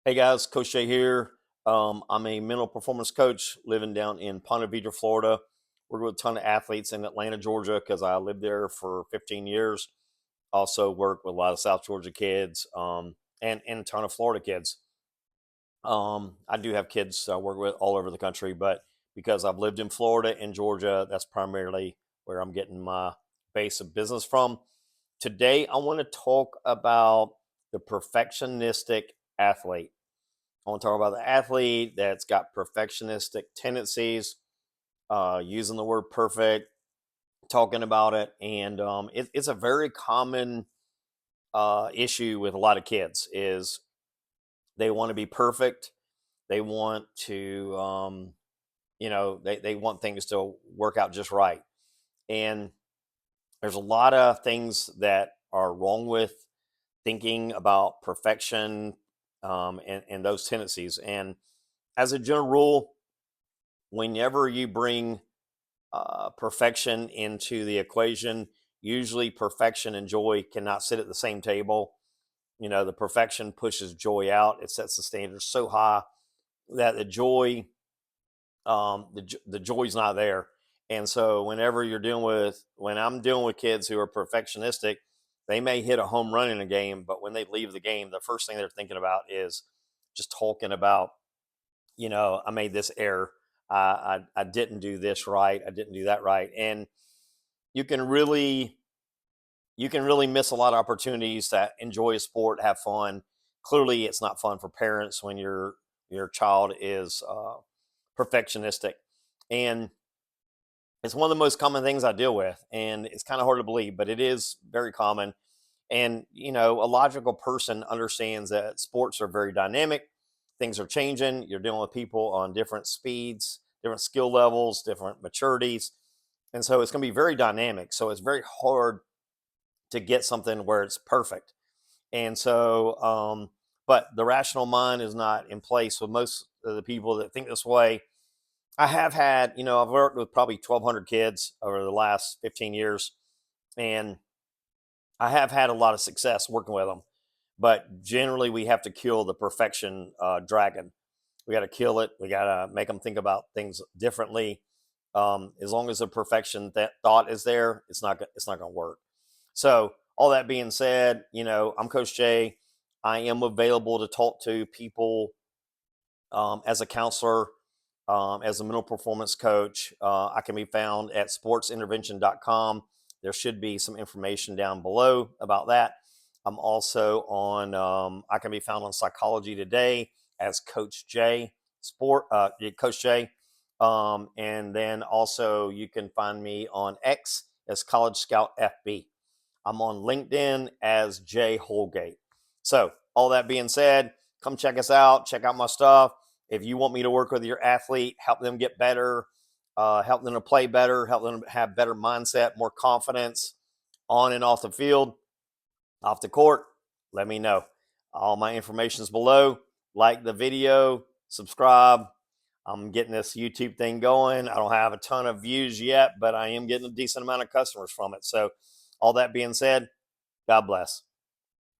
Hey guys, Coach Jay here. I'm a mental performance coach living down in Ponte Vedra, Florida. Work with a ton of athletes in Atlanta, Georgia, because I lived there for 15 years. Also work with a lot of South Georgia kids and a ton of Florida kids. I do have kids I work with all over the country, but because I've lived in Florida and Georgia, that's primarily where I'm getting my base of business from. Today, I want to talk about the perfectionistic athlete. I want to talk about the athlete that's got perfectionistic tendencies, using the word perfect, talking about it, and it's a very common issue with a lot of kids. Is they want to be perfect. They want to, they want things to work out just right, and there's a lot of things that are wrong with thinking about perfection and those tendencies. And as a general rule, whenever you bring perfection into the equation, usually perfection and joy cannot sit at the same table. The perfection pushes joy out. It sets the standards so high that the joy's not there. And so when I'm dealing with kids who are perfectionistic, they may hit a home run in a game, but when they leave the game, the first thing they're thinking about is just talking about, I made this error. I didn't do this right. I didn't do that right. And you can really, you can really miss a lot of opportunities to enjoy a sport, have fun. Clearly it's not fun for parents when your child is perfectionistic. And it's one of the most common things I deal with. And it's kind of hard to believe, but it is very common. And, a logical person understands that sports are very dynamic. Things are changing. You're dealing with people on different speeds, different skill levels, different maturities. And so it's going to be very dynamic. So it's very hard to get something where it's perfect. And so, but the rational mind is not in place with most of the people that think this way. I have had, I've worked with probably 1,200 kids over the last 15 years, and I have had a lot of success working with them. But generally, we have to kill the perfection dragon. We got to kill it. We got to make them think about things differently. As long as the perfection that thought is there, it's not going to work. So all that being said, I'm Coach Jay. I am available to talk to people as a counselor, as a mental performance coach. I can be found at sportsintervention.com. There should be some information down below about that. I'm also on, I can be found on Psychology Today as Coach J, Coach J. And then also you can find me on X as College Scout FB. I'm on LinkedIn as Jay Holgate. So all that being said, come check us out. Check out my stuff. If you want me to work with your athlete, help them get better, help them to play better, help them have better mindset, more confidence on and off the field, off the court, let me know. All my information is below. Like the video, subscribe. I'm getting this YouTube thing going. I don't have a ton of views yet, but I am getting a decent amount of customers from it. So all that being said, God bless.